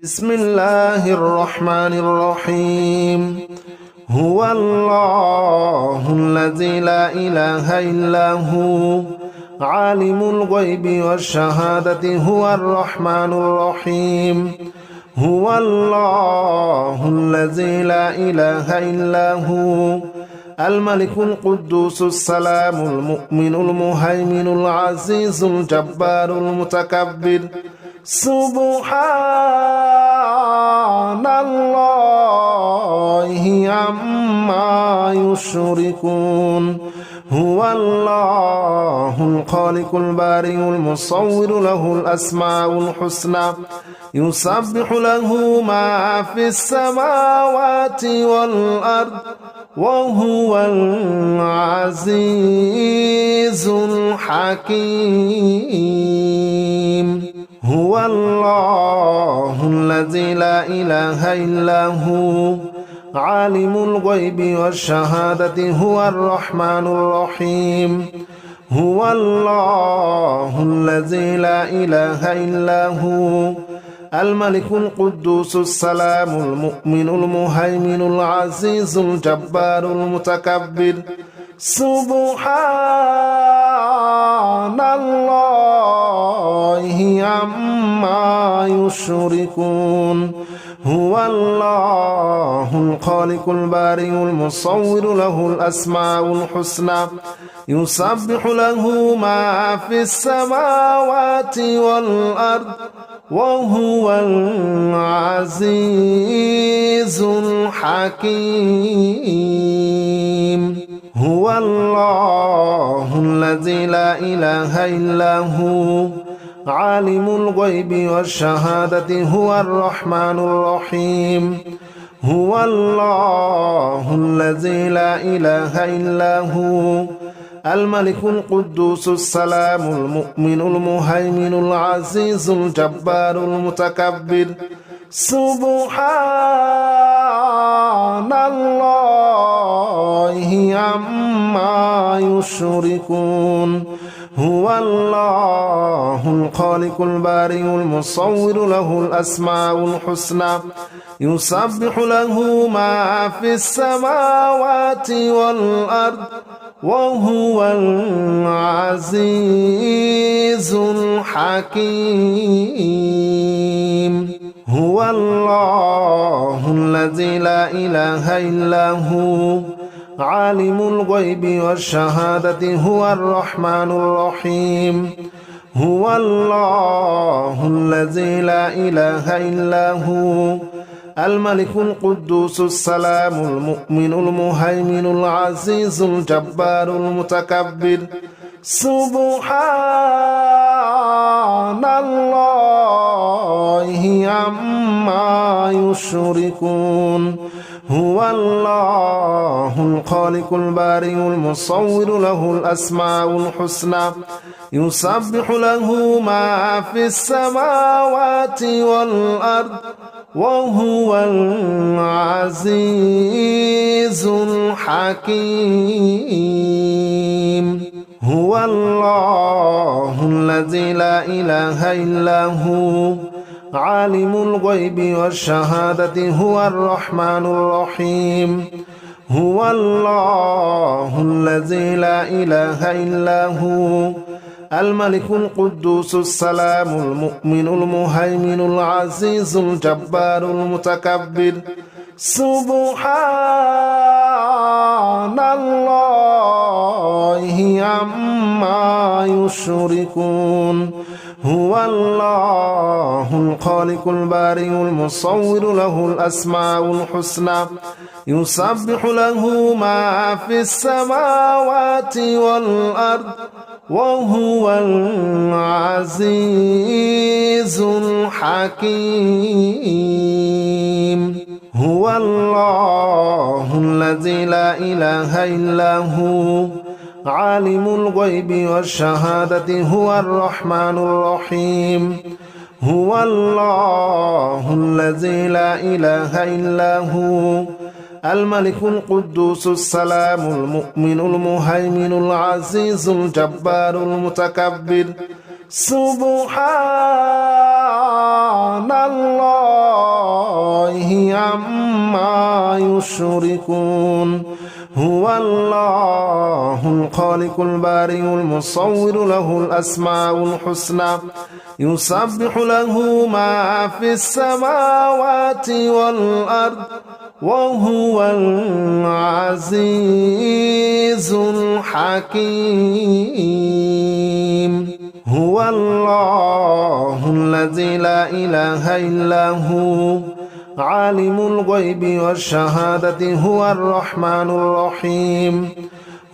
بسم الله الرحمن الرحيم. هو الله الذي لا إله إلا هو عالم الغيب والشهادة هو الرحمن الرحيم. هو الله الذي لا إله إلا هو الملك القدوس السلام المؤمن المهيمن العزيز الجبار المتكبر. سبحان الله عما يشركون. هو الله الخالق البارئ المصور له الأسماء الحسنى يسبح له ما في السماوات والأرض وهو العزيز الحكيم. هو الله الذي لا إله إلا هو عالم الغيب والشهادة هو الرحمن الرحيم. هو الله الذي لا إله إلا هو الملك القدوس السلام المؤمن المهيمن العزيز الجبار المتكبر. سبحان الله عما يشركون. هو الله الخالق البارئ المصور له الأسماء الحسنى يسبح له ما في السماوات والأرض وهو العزيز الحكيم. هو الله الذي لا إله إلا هو عالم الغيب والشهادة هو الرحمن الرحيم. هو الله الذي لا إله إلا هو الملك القدوس السلام المؤمن المهيمن العزيز الجبار المتكبر. سبحان الله عما يشركون. هو الله الخالق البارئ المصور له الأسماء الحسنى يسبح له ما في السماوات والأرض وهو العزيز الحكيم. هو الله الذي لا إله إلا هو عالم الغيب والشهادة هو الرحمن الرحيم. هو الله الذي لا إله إلا هو الملك القدوس السلام المؤمن المهيمن العزيز الجبار المتكبر. سبحان الله عما يشركون. هو الله الخالق البارئ المصور له الأسماء الحسنى يسبح له ما في السماوات والأرض وهو العزيز الحكيم. هو الله الذي لا إله إلا هو عالم الغيب والشهادة هو الرحمن الرحيم. هو الله الذي لا إله إلا هو الملك القدوس السلام المؤمن المهيمن العزيز الجبار المتكبر. سبحان الله عما يشركون. هو الله الخالق البارئ المصور له الأسماء الحسنى يسبح له ما في السماوات والأرض وهو العزيز الحكيم. هو الله الذي لا إله إلا هو عالم الغيب والشهادة هو الرحمن الرحيم. هو الله الذي لا إله إلا هو الملك القدوس السلام المؤمن المهيمن العزيز الجبار المتكبر. سبحان الله عما يشركون هو الله الخالق البارئ المصور له الأسماء الحسنى يسبح له ما في السماوات والأرض وهو العزيز الحكيم هو الله الذي لا إله إلا هو عالم الغيب والشهادة هو الرحمن الرحيم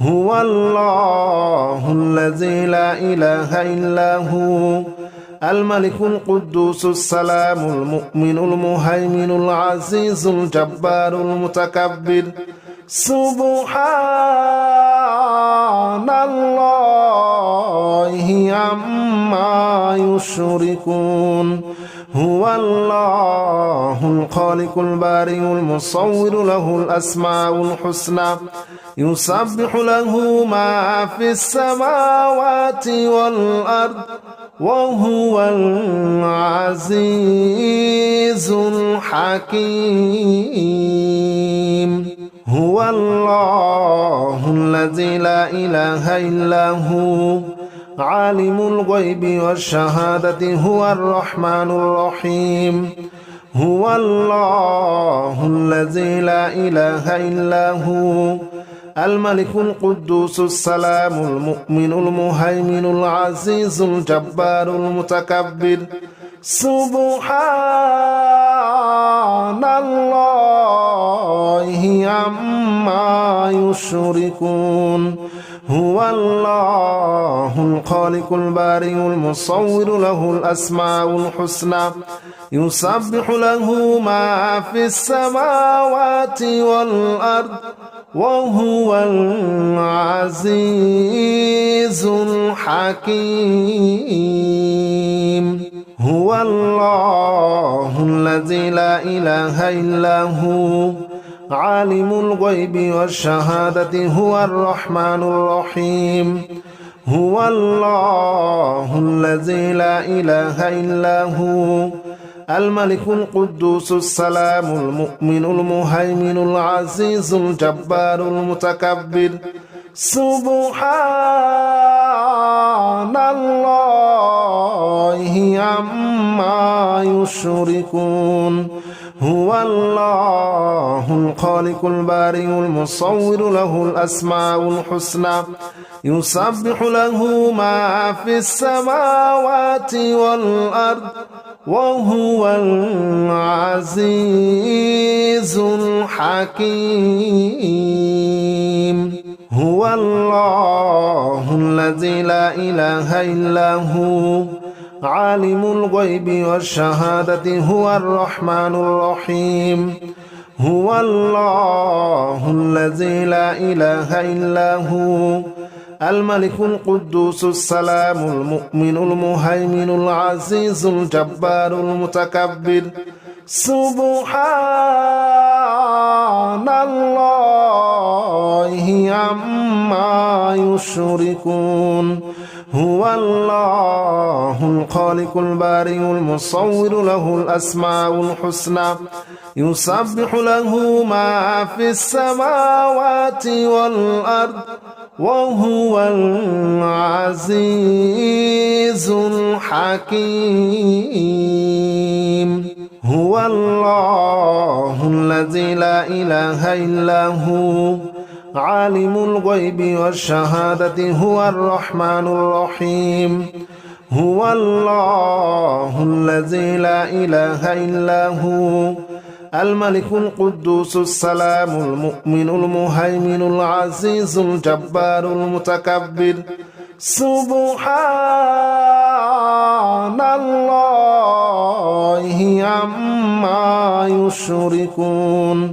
هو الله الذي لا إله إلا هو الملك القدوس السلام المؤمن المهيمن العزيز الجبار المتكبر سبحان الله عما يشركون هو الله الخالق البارئ المصور له الأسماء الحسنى يسبح له ما في السماوات والأرض وهو العزيز الحكيم هو الله الذي لا إله إلا هو عالم الغيب والشهادة هو الرحمن الرحيم هو الله الذي لا إله إلا هو الملك القدوس السلام المؤمن المهيمن العزيز الجبار المتكبر سبحان الله عما يشركون هو الله الخالق البارئ المصور له الأسماء الحسنى يسبح له ما في السماوات والأرض وهو العزيز الحكيم هو الله الذي لا إله إلا هو عالم الغيب والشهادة هو الرحمن الرحيم هو الله الذي لا إله إلا هو الملك القدوس السلام المؤمن المهيمن العزيز الجبار المتكبر سبحان الله عما يشركون هو الله الخالق البارئ المصور له الأسماء الحسنى يسبح له ما في السماوات والأرض وهو العزيز الحكيم هو الله الذي لا إله إلا هو عالم الغيب والشهادة هو الرحمن الرحيم هو الله الذي لا إله إلا هو الملك القدوس السلام المؤمن المهيمن العزيز الجبار المتكبر سبحان الله عما يشركون هو الله الخالق البارئ المصور له الأسماء الحسنى يسبح له ما في السماوات والأرض وهو العزيز الحكيم هو الله الذي لا إله إلا هو عالم الغيب والشهادة هو الرحمن الرحيم هو الله الذي لا إله إلا هو الملك القدوس السلام المؤمن المهيمن العزيز الجبار المتكبر سبحان الله عما يشركون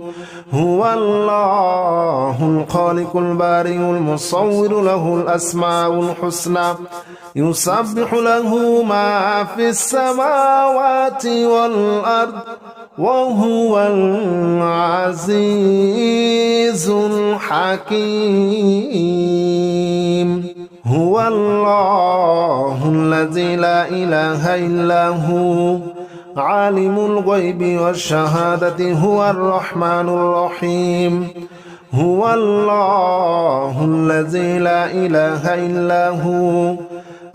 هو الله الخالق البارئ المصور له الأسماء الحسنى يسبح له ما في السماوات والأرض وهو العزيز الحكيم هو الله الذي لا إله إلا هو عالم الغيب والشهادة هو الرحمن الرحيم هو الله الذي لا إله إلا هو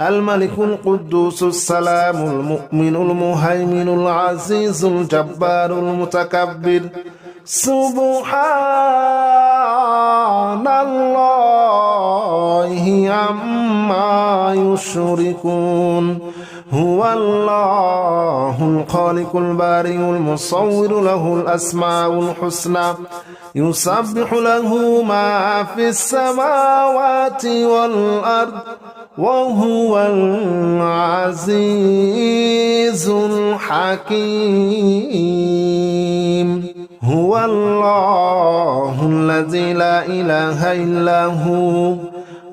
الملك القدوس السلام المؤمن المهيمن العزيز الجبار المتكبر سبحان الله عما يشركون هو الله الخالق البارئ المصور له الأسماء الحسنى يسبح له ما في السماوات والأرض وهو العزيز الحكيم هو الله الذي لا إله إلا هو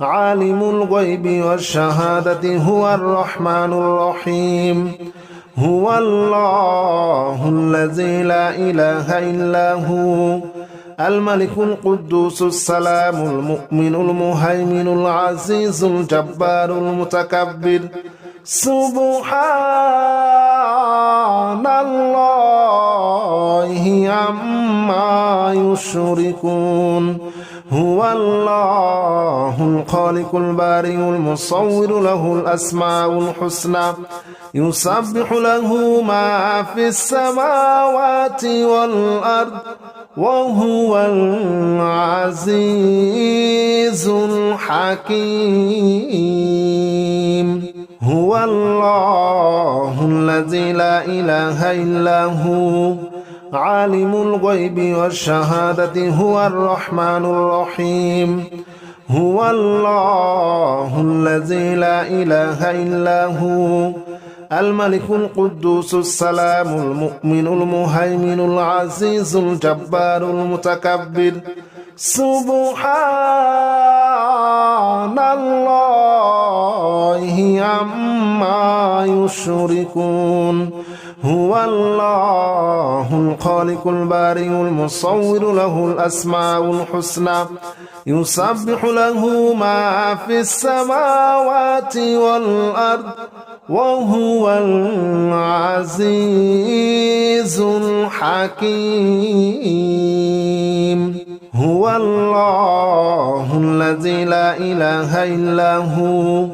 عالم الغيب والشهادة هو الرحمن الرحيم هو الله الذي لا إله إلا هو الملك القدوس السلام المؤمن المهيمن العزيز الجبار المتكبر سبحان الله عما يشركون هو الله الخالق البارئ المصور له الأسماء الحسنى يسبح له ما في السماوات والأرض وهو العزيز الحكيم هو الله الذي لا إله إلا هو عالم الغيب والشهادة هو الرحمن الرحيم هو الله الذي لا إله إلا هو الملك القدوس السلام المؤمن المهيمن العزيز الجبار المتكبر سبحان الله عما يشركون هو الله الخالق البارئ المصور له الأسماء الحسنى يسبح له ما في السماوات والأرض وهو العزيز الحكيم هو الله الذي لا إله إلا هو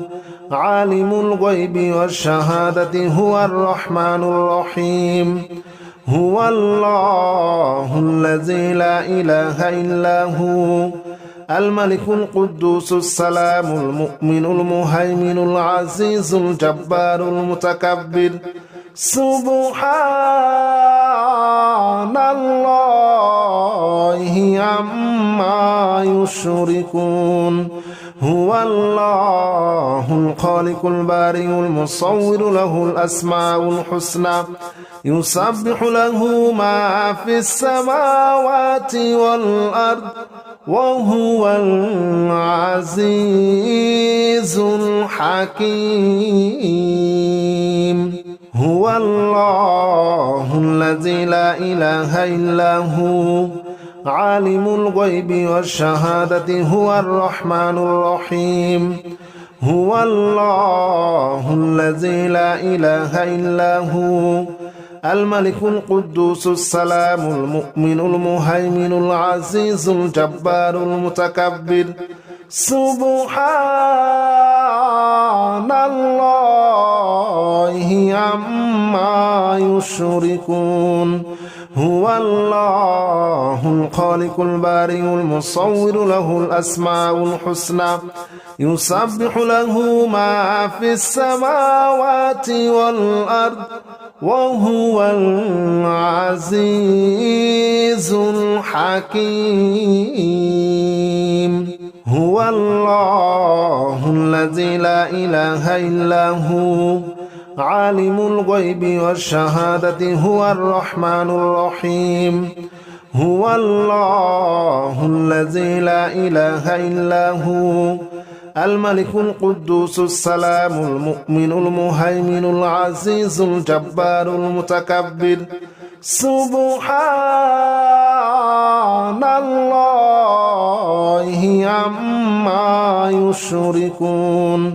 عالم الغيب والشهادة هو الرحمن الرحيم هو الله الذي لا إله إلا هو الملك القدوس السلام المؤمن المهيمن العزيز الجبار المتكبر سبحان الله عما يشركون هو الله الخالق البارئ المصور له الأسماء الحسنى يسبح له ما في السماوات والأرض وهو العزيز الحكيم هو الله الذي لا إله إلا هو عالم الغيب والشهادة هو الرحمن الرحيم هو الله الذي لا إله إلا هو الملك القدوس السلام المؤمن المهيمن العزيز الجبار المتكبر سبحان الله عما يشركون هو الله الخالق البارئ المصور له الأسماء الحسنى يسبح له ما في السماوات والأرض وهو العزيز الحكيم هو الله الذي لا إله إلا هو عالم الغيب والشهادة هو الرحمن الرحيم هو الله الذي لا إله إلا هو الملك القدوس السلام المؤمن المهيمن العزيز الجبار المتكبر سبحان الله عما يشركون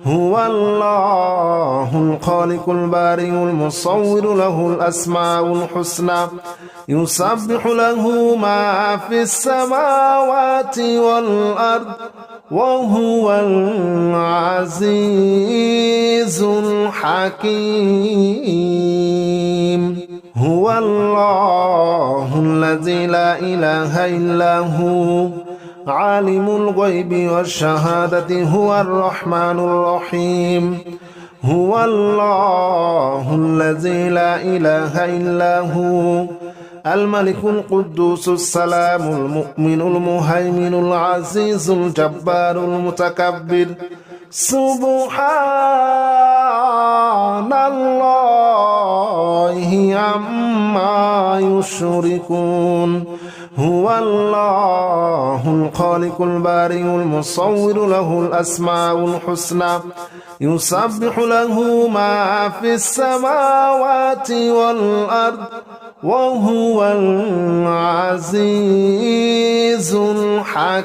هو الله الخالق البارئ المصور له الأسماء الحسنى يسبح له ما في السماوات والأرض وهو العزيز الحكيم هو الله الذي لا إله إلا هو عالم الغيب والشهادة هو الرحمن الرحيم هو الله الذي لا إله إلا هو الملك القدوس السلام المؤمن المهيمن العزيز الجبار المتكبر سبحان الله عما يشركون هو الله الخالق البارئ المصور له الأسماء الحسنى يسبح له ما في السماوات والأرض وهو العزيز الحكيم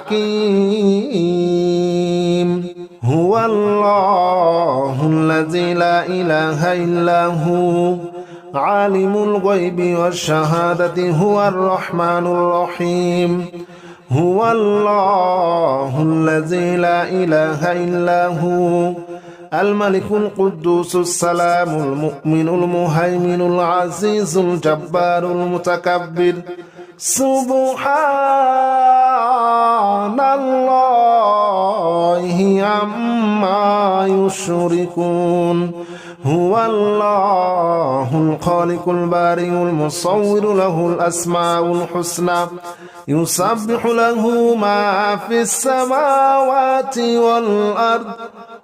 هو الله الذي لا إله إلا هو عالم الغيب والشهادة هو الرحمن الرحيم هو الله الذي لا إله إلا هو الملك القدوس السلام المؤمن المهيمن العزيز الجبار المتكبر سبحان الله عما يشركون هو الله الخالق البارئ المصور له الأسماء الحسنى يسبح له ما في السماوات والأرض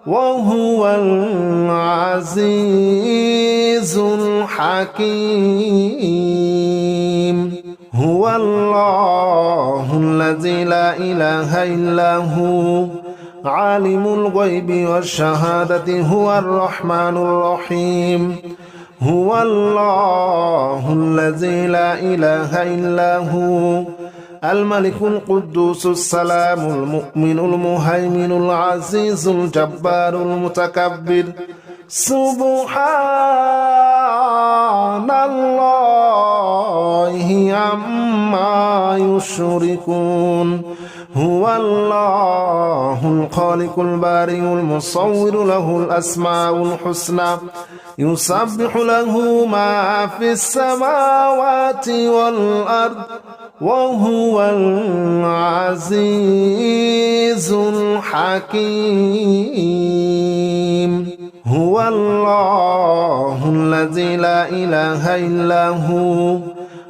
وهو العزيز الحكيم هو الله الذي لا إله إلا هو عالم الغيب والشهادة هو الرحمن الرحيم هو الله الذي لا إله إلا هو الملك القدوس السلام المؤمن المهيمن العزيز الجبار المتكبر سبحان الله عما يشركون هو الله الخالق البارئ المصور له الأسماء الحسنى يسبح له ما في السماوات والأرض وهو العزيز الحكيم هو الله الذي لا إله إلا هو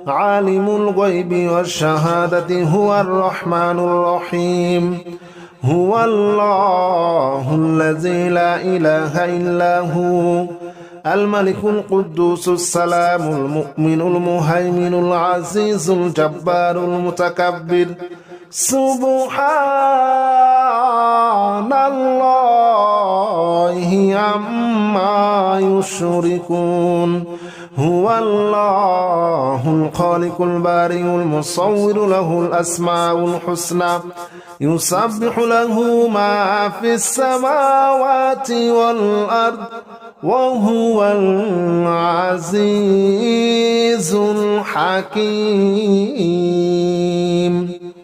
عالم الغيب والشهادة هو الرحمن الرحيم هو الله الذي لا إله إلا هو الملك القدوس السلام المؤمن المهيمن العزيز الجبار المتكبر سبحان الله عما يشركون هو الله الخالق البارئ المصور له الأسماء الحسنى يسبح له ما في السماوات والأرض وهو العزيز الحكيم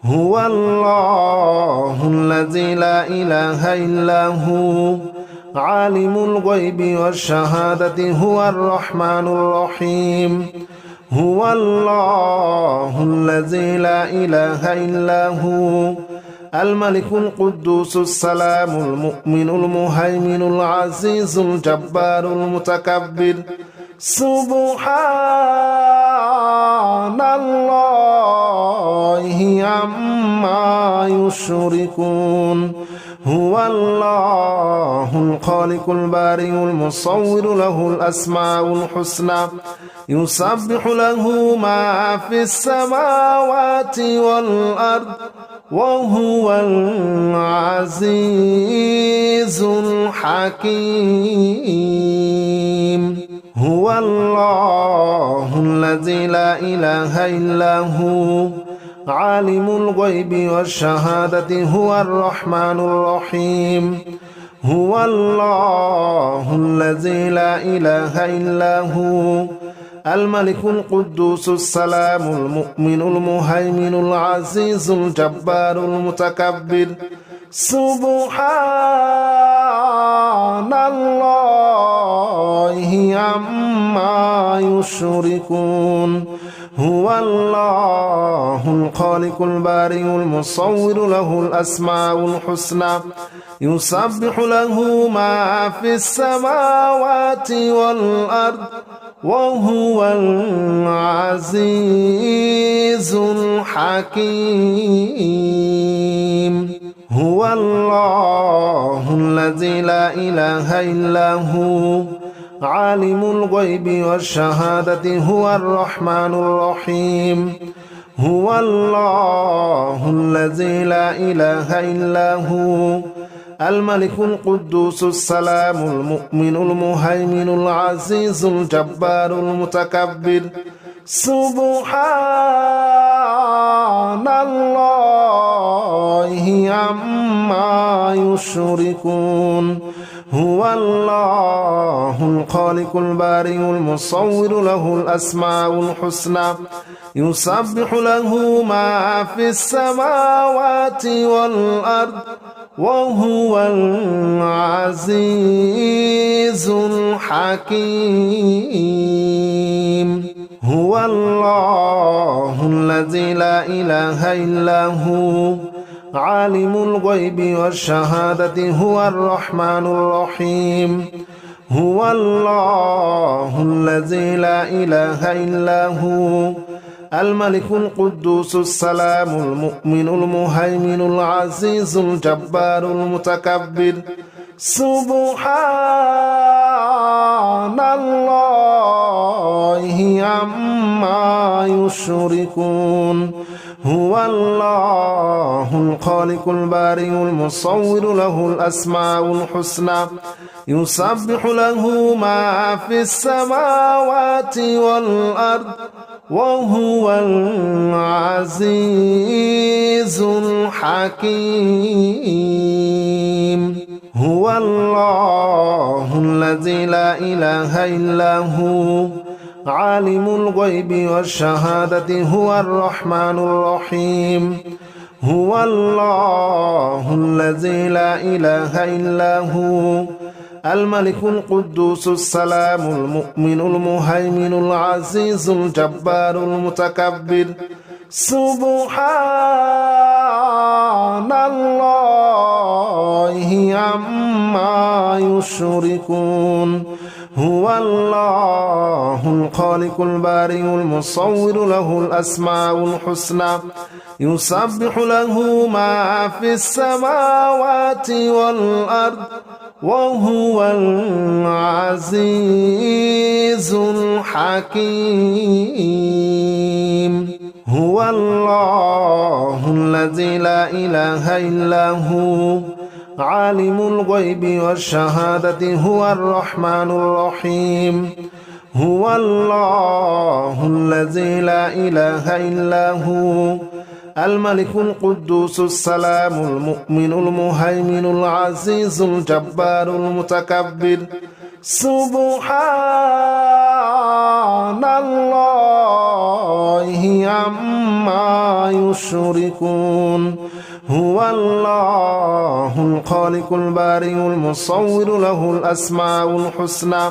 هو الله الذي لا إله إلا هو عالم الغيب والشهادة هو الرحمن الرحيم هو الله الذي لا إله إلا هو الملك القدوس السلام المؤمن المهيمن العزيز الجبار المتكبر سبحان الله عما يشركون هو الله الخالق البارئ المصور له الأسماء الحسنى يسبح له ما في السماوات والأرض وهو العزيز الحكيم هو الله الذي لا إله إلا هو عالم الغيب والشهادة هو الرحمن الرحيم هو الله الذي لا إله إلا هو الملك القدوس السلام المؤمن المهيمن العزيز الجبار المتكبر سبحان الله عما يشركون هو الله الخالق البارئ المصور له الأسماء الحسنى يسبح له ما في السماوات والأرض وهو العزيز الحكيم هو الله الذي لا إله إلا هو عالم الغيب والشهادة هو الرحمن الرحيم هو الله الذي لا إله إلا هو الملك القدوس السلام المؤمن المهيمن العزيز الجبار المتكبر سبحان الله عما يشركون هو الله الخالق البارئ المصور له الأسماء الحسنى يسبح له ما في السماوات والأرض وهو العزيز الحكيم هو الله الذي لا إله إلا هو عالم الغيب والشهادة هو الرحمن الرحيم هو الله الذي لا إله إلا هو الملك القدوس السلام المؤمن المهيمن العزيز الجبار المتكبر سبحان الله عما يشركون هو الله الخالق البارئ المصور له الأسماء الحسنى يسبح له ما في السماوات والأرض وهو العزيز الحكيم هو الله الذي لا إله إلا هو عالم الغيب والشهادة هو الرحمن الرحيم هو الله الذي لا إله إلا هو الملك القدوس السلام المؤمن المهيمن العزيز الجبار المتكبر سبحان الله عما يشركون هو الله الخالق البارئ المصور له الأسماء الحسنى يسبح له ما في السماوات والأرض وهو العزيز الحكيم هو الله الذي لا إله إلا هو عالم الغيب والشهادة هو الرحمن الرحيم هو الله الذي لا إله إلا هو الملك القدوس السلام المؤمن المهيمن العزيز الجبار المتكبر سبحان الله عما يشركون هو الله الخالق البارئ المصور له الأسماء الحسنى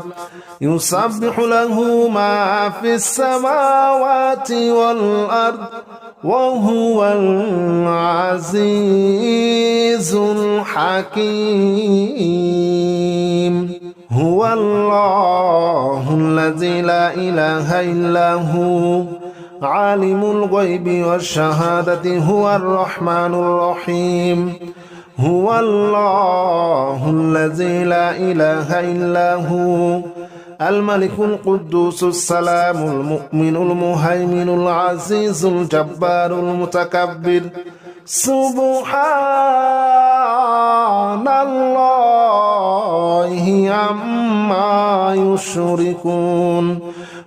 يسبح له ما في السماوات والأرض وهو العزيز الحكيم هو الله الذي لا إله إلا هو عالم الغيب والشهادة هو الرحمن الرحيم هو الله الذي لا إله إلا هو الملك القدوس السلام المؤمن المهيمن العزيز الجبار المتكبر سبحان الله عما يشركون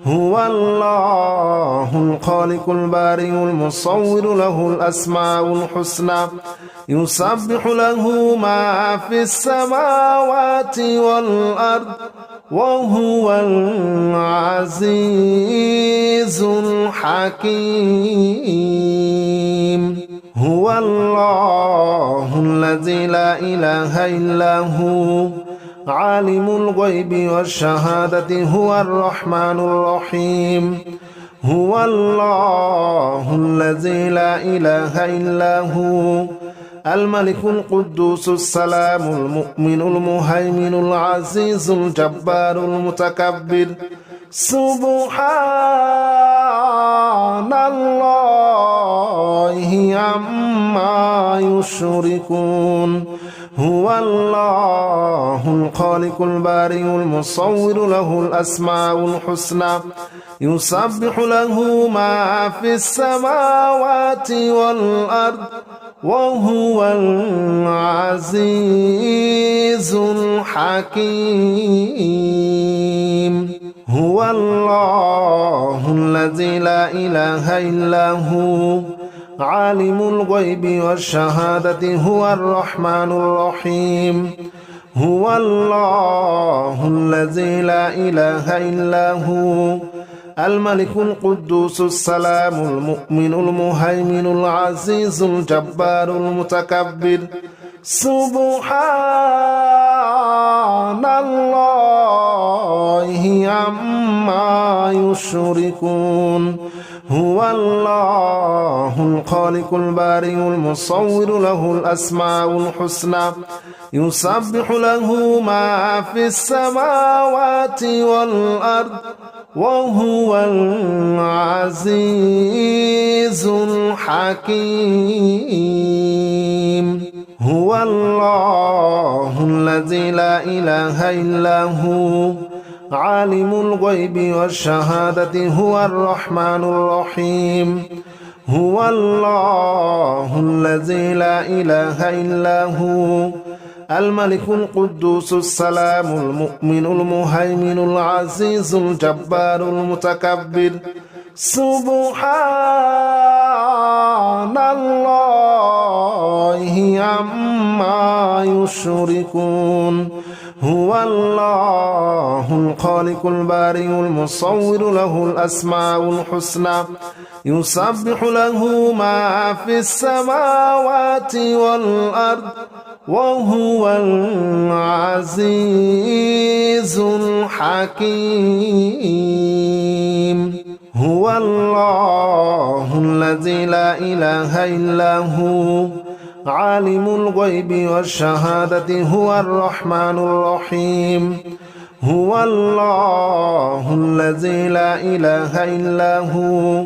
هو الله الخالق البارئ المصور له الأسماء الحسنى يسبح له ما في السماوات والأرض وهو العزيز الحكيم هو الله الذي لا إله إلا هو عالم الغيب والشهادة هو الرحمن الرحيم هو الله الذي لا إله إلا هو الملك القدوس السلام المؤمن المهيمن العزيز الجبار المتكبر سبحان الله عما يشركون هو الله الخالق البارئ المصور له الأسماء الحسنى يسبح له ما في السماوات والأرض وهو العزيز الحكيم هو الله الذي لا إله إلا هو عالم الغيب والشهادة هو الرحمن الرحيم هو الله الذي لا إله إلا هو الملك القدوس السلام المؤمن المهيمن العزيز الجبار المتكبر سبحان الله عما يشركون هو الله الخالق البارئ المصور له الأسماء الحسنى يسبح له ما في السماوات والأرض وهو العزيز الحكيم هو الله الذي لا إله إلا هو عالم الغيب والشهادة هو الرحمن الرحيم هو الله الذي لا إله إلا هو الملك القدوس السلام المؤمن المهيمن العزيز الجبار المتكبر سبحان الله عما يشركون هو الله الخالق البارئ المصور له الأسماء الحسنى يسبح له ما في السماوات والأرض وهو العزيز الحكيم هو الله الذي لا إله إلا هو عالم الغيب والشهادة هو الرحمن الرحيم هو الله الذي لا إله إلا هو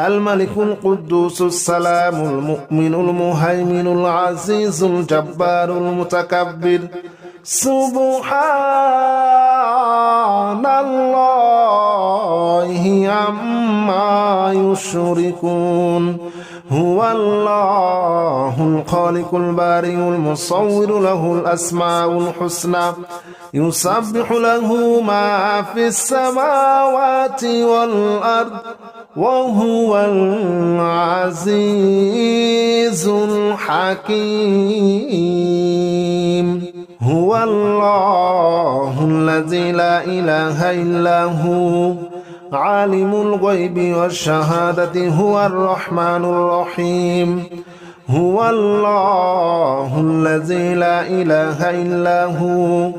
الملك القدوس السلام المؤمن المهيمن العزيز الجبار المتكبر سبحان الله عما يشركون هو الله الخالق البارئ المصور له الأسماء الحسنى يسبح له ما في السماوات والأرض وهو العزيز الحكيم هو الله الذي لا إله إلا هو عالم الغيب والشهادة هو الرحمن الرحيم هو الله الذي لا إله إلا هو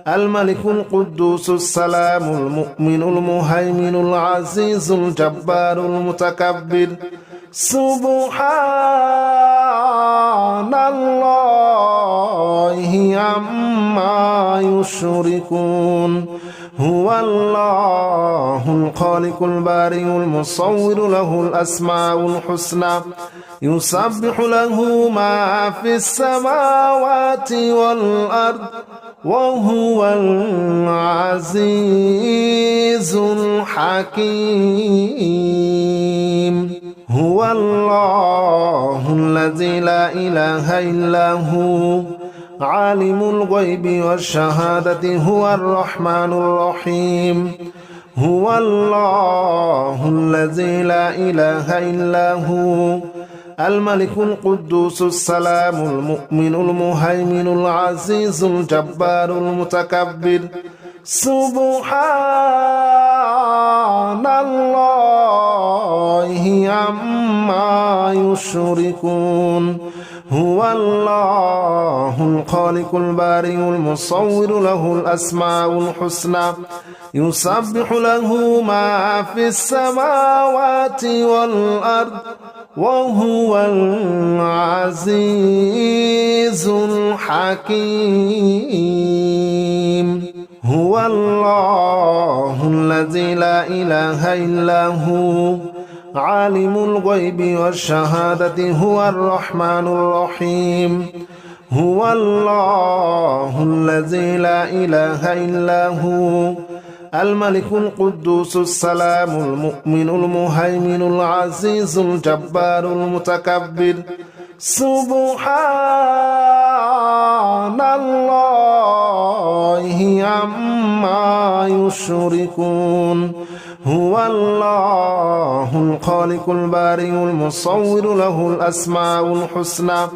الملك القدوس السلام المؤمن المهيمن العزيز الجبار المتكبر سبحان الله عما يشركون هو الله الخالق البارئ المصور له الأسماء الحسنى يسبح له ما في السماوات والأرض وهو العزيز الحكيم هو الله الذي لا إله إلا هو عالم الغيب والشهادة هو الرحمن الرحيم هو الله الذي لا إله إلا هو الملك القدوس السلام المؤمن المهيمن العزيز الجبار المتكبر سبحان الله عما يشركون هو الله الخالق البارئ المصور له الأسماء الحسنى يسبح له ما في السماوات والأرض وهو العزيز الحكيم هو الله الذي لا إله إلا هو عالم الغيب والشهادة هو الرحمن الرحيم هو الله الذي لا إله إلا هو الملك القدوس السلام المؤمن المهيمن العزيز الجبار المتكبر سبحان الله عما يشركون هو الله الخالق البارئ المصور له الأسماء الحسنى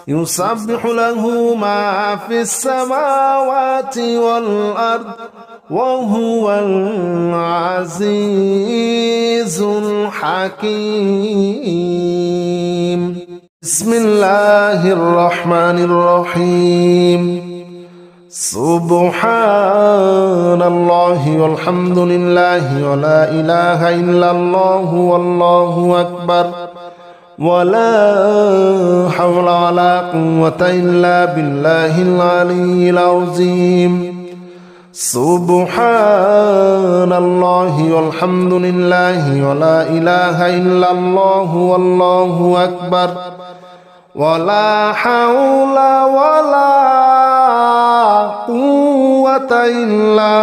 يسبح له ما في السماوات والأرض وهو العزيز الحكيم بسم الله الرحمن الرحيم سبحان الله والحمد لله ولا إله إلا الله والله أكبر ولا حول ولا قوة إلا بالله العلي العظيم سبحان الله والحمد لله ولا إله إلا الله والله أكبر ولا حول ولا قوة إلا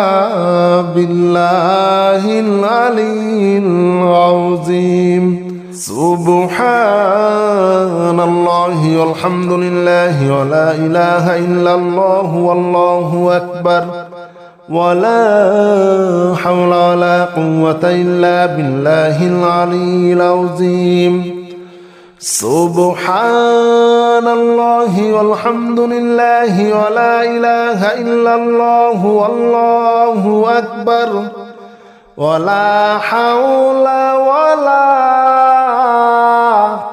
بالله العلي العظيم سبحان الله والحمد لله ولا إله إلا الله والله أكبر ولا حول ولا قوة إلا بالله العلي العظيم سبحان الله والحمد لله ولا إله إلا الله والله أكبر ولا حول ولا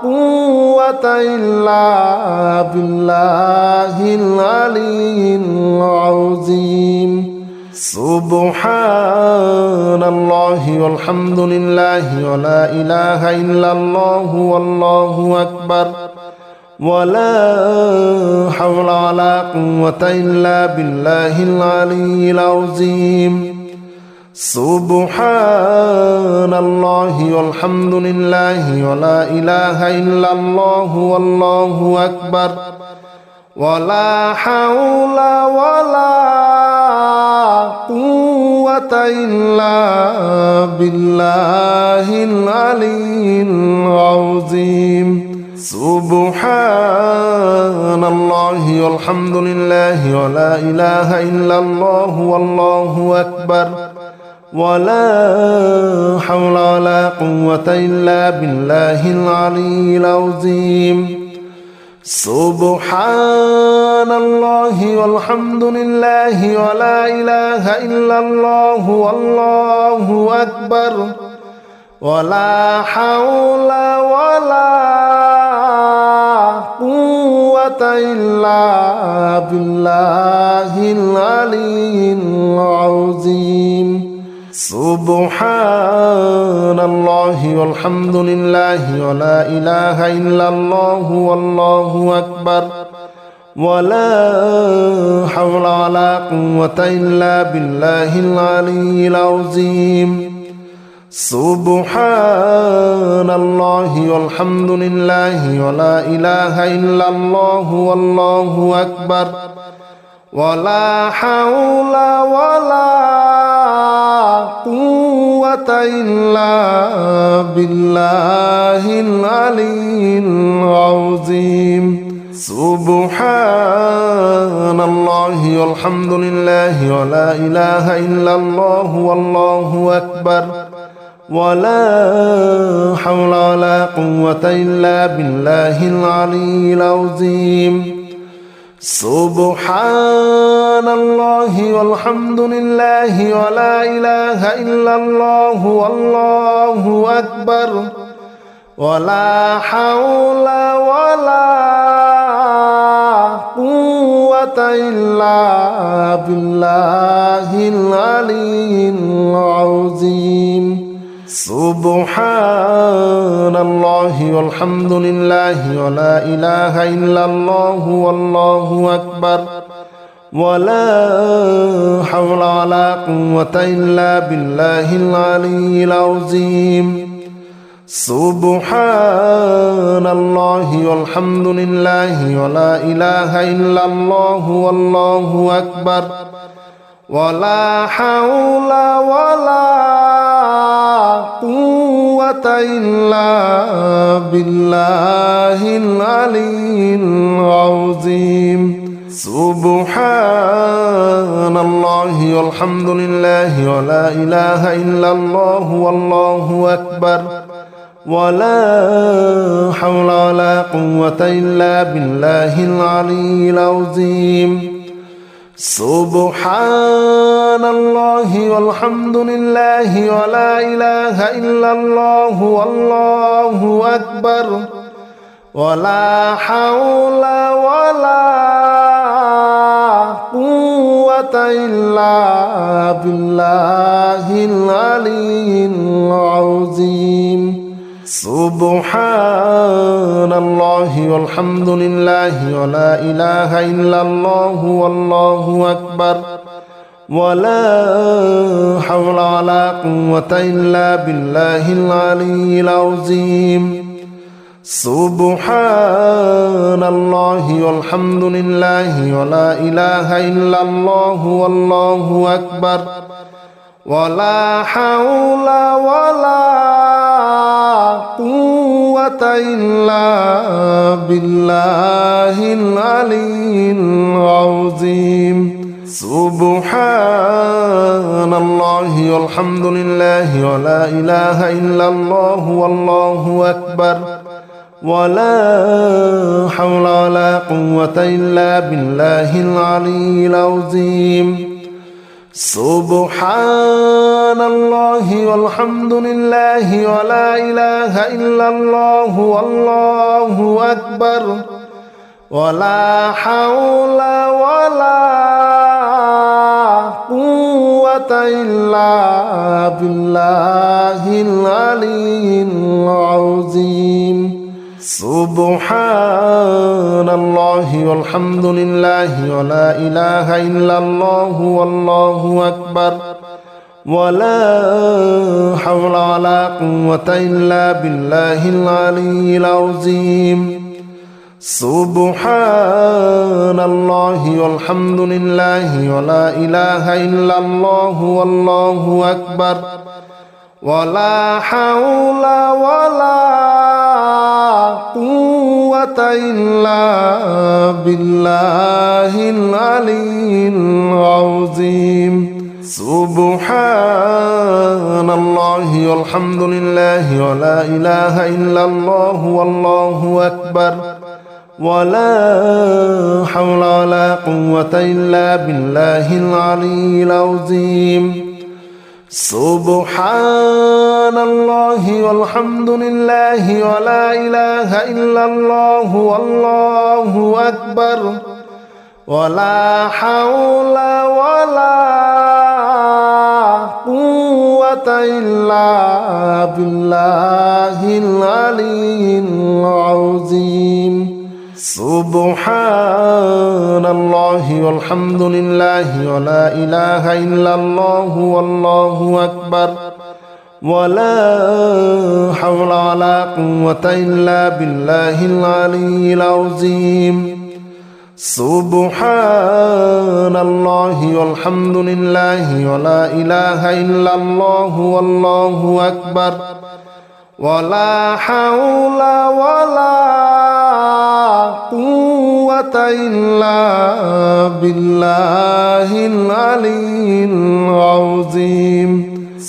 قوة إلا بالله العلي العظيم سبحان الله والحمد لله ولا إله إلا الله والله أكبر ولا حول ولا قوة إلا بالله العلي العظيم سبحان الله والحمد لله ولا إله إلا الله والله أكبر ولا حول ولا قوة إلا بالله العلي العظيم سبحان الله والحمد لله ولا إله إلا الله والله أكبر ولا حول ولا قوة إلا بالله العلي العظيم سبحان الله والحمد لله ولا إله إلا الله والله أكبر ولا حول ولا قوة إلا بالله العلي العظيم سبحان الله والحمد لله ولا إله إلا الله والله أكبر ولا حول ولا قوة إلا بالله العلي العظيم سبحان الله والحمد لله ولا إله إلا الله والله أكبر ولا حول ولا قوة إلا بالله العلي العظيم سبحان الله والحمد لله ولا إله إلا الله والله أكبر ولا حول ولا قوة إلا بالله العلي العظيم سبحان الله والحمد لله ولا إله إلا الله والله أكبر ولا حول ولا قوة إلا بالله العلي العظيم سبحان الله والحمد لله ولا إله إلا الله والله أكبر ولا حول ولا قوة إلا بالله العلي العظيم سبحان الله والحمد لله ولا إله إلا الله والله أكبر ولا حول ولا قوة إلا بالله العلي العظيم سبحان الله والحمد لله ولا إله إلا الله والله أكبر ولا حول ولا قوة إلا بالله العلي العظيم سبحان الله والحمد لله ولا إله إلا الله والله أكبر ولا حول ولا قوة إلا بالله العلي العظيم سبحان الله والحمد لله ولا إله إلا الله والله أكبر ولا حول ولا قوة إلا بالله العلي العظيم سبحان الله والحمد لله ولا إله إلا الله والله أكبر ولا حول ولا قوة إلا بالله العلي العظيم سبحان الله والحمد لله ولا إله إلا الله والله أكبر ولا حول ولا قوة إلا بالله العلي العظيم سبحان الله والحمد لله ولا إله إلا الله والله أكبر ولا حول ولا قوة إلا بالله العلي العظيم سبحان الله والحمد لله ولا إله إلا الله والله أكبر ولا حول ولا قوة إلا بالله العلي العظيم سبحان الله والحمد لله ولا إله إلا الله والله أكبر ولا حول ولا قوة إلا بالله العلي العظيم سبحان الله والحمد لله ولا إله إلا الله والله أكبر ولا حول ولا قوة إلا بالله العلي العظيم سبحان الله والحمد لله ولا إله إلا الله والله أكبر ولا حول ولا قوة إلا بالله العلي العظيم سبحان الله والحمد لله ولا إله إلا الله والله أكبر ولا حول ولا قوة إلا بالله العلي العظيم سبحان الله والحمد لله ولا إله إلا الله والله أكبر ولا حول ولا قوة إلا بالله العلي العظيم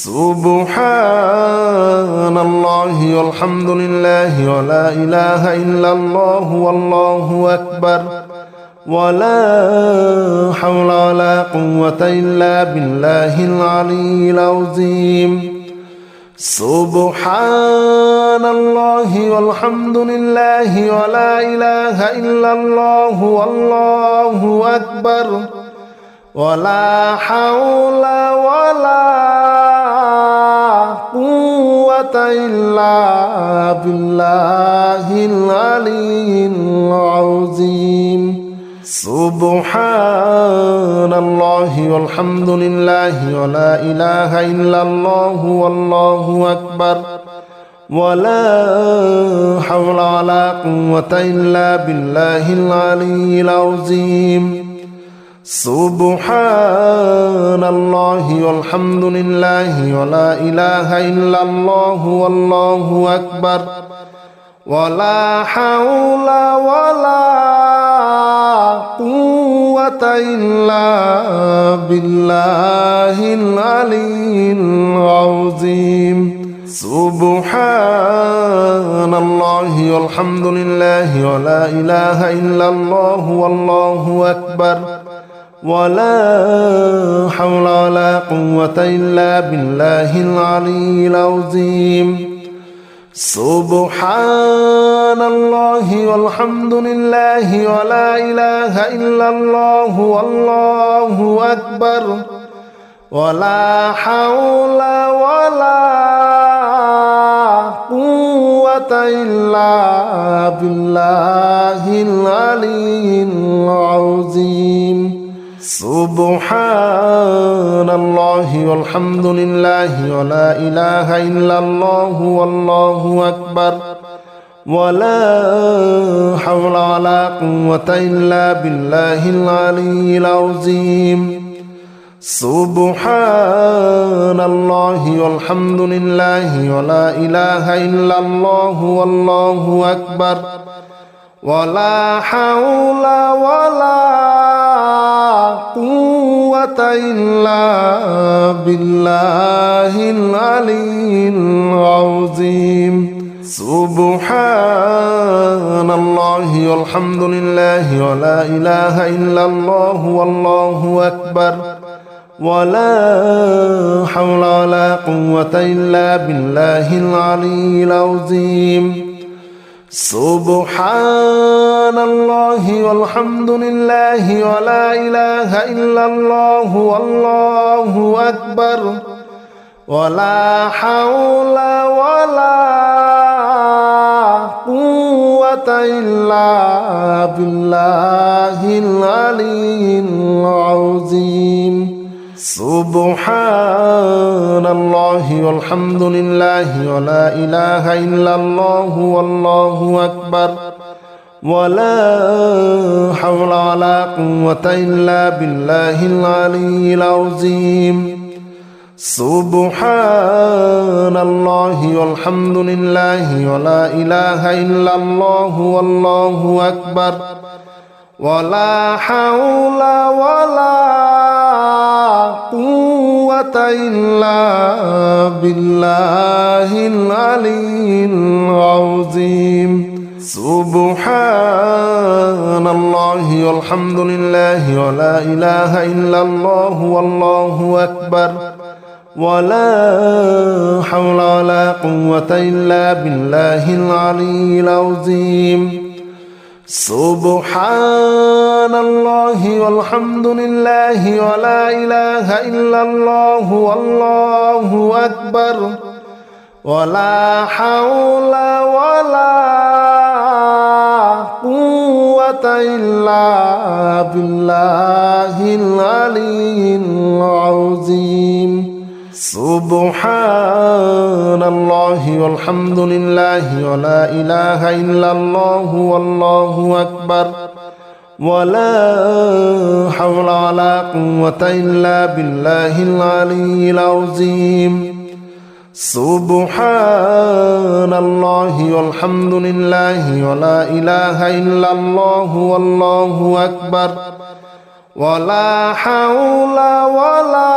سبحان الله والحمد لله ولا إله إلا الله والله أكبر ولا حول ولا قوة إلا بالله العلي العظيم سبحان الله والحمد لله ولا إله إلا الله والله أكبر ولا حول ولا قوة إلا بالله العلي العظيم سبحان الله والحمد لله ولا إله إلا الله والله أكبر ولا حول ولا قوة إلا بالله العلي العظيم سبحان الله والحمد لله ولا إله إلا الله والله أكبر ولا حول ولا قوة إلا بالله العلي العظيم سبحان الله والحمد لله ولا إله إلا الله والله أكبر ولا حول ولا قوة إلا بالله العلي العظيم سبحان الله والحمد لله ولا إله إلا الله والله أكبر ولا حول ولا قوة إلا بالله العلي العظيم سبحان الله والحمد لله ولا إله إلا الله والله أكبر ولا حول ولا قوة إلا بالله العلي العظيم سبحان الله والحمد لله ولا إله إلا الله والله أكبر ولا حول ولا قوة إلا بالله العلي العظيم سبحان الله والحمد لله ولا إله إلا الله والله أكبر ولا حول ولا قوة إلا بالله العلي العظيم سبحان الله والحمد لله ولا إله إلا الله والله أكبر ولا حول ولا قوة إلا بالله العلي العظيم سبحان الله والحمد لله ولا إله إلا الله والله أكبر ولا حول ولا قوة إلا بالله العلي العظيم سبحان الله والحمد لله ولا إله إلا الله والله أكبر ولا حول ولا قوة إلا بالله العلي العظيم سبحان الله والحمد لله ولا إله إلا الله والله أكبر ولا حول ولا قوة إلا بالله العلي العظيم سبحان الله والحمد لله ولا إله إلا الله والله أكبر ولا حول ولا قوة إلا بالله العلي العظيم سبحان الله والحمد لله ولا إله إلا الله والله أكبر ولا حول ولا قوة إلا بالله العلي العظيم سبحان الله والحمد لله ولا إله إلا الله والله أكبر ولا حول ولا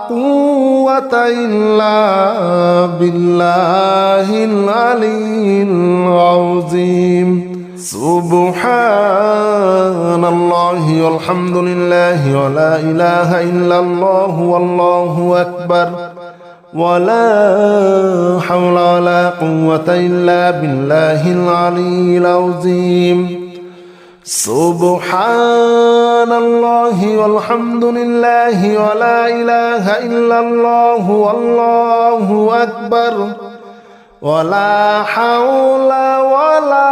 قوة إلا بالله العلي العظيم سبحان الله والحمد لله ولا إله إلا الله والله أكبر ولا حول ولا قوة إلا بالله العلي العظيم سبحان الله والحمد لله ولا إله إلا الله والله أكبر ولا حول ولا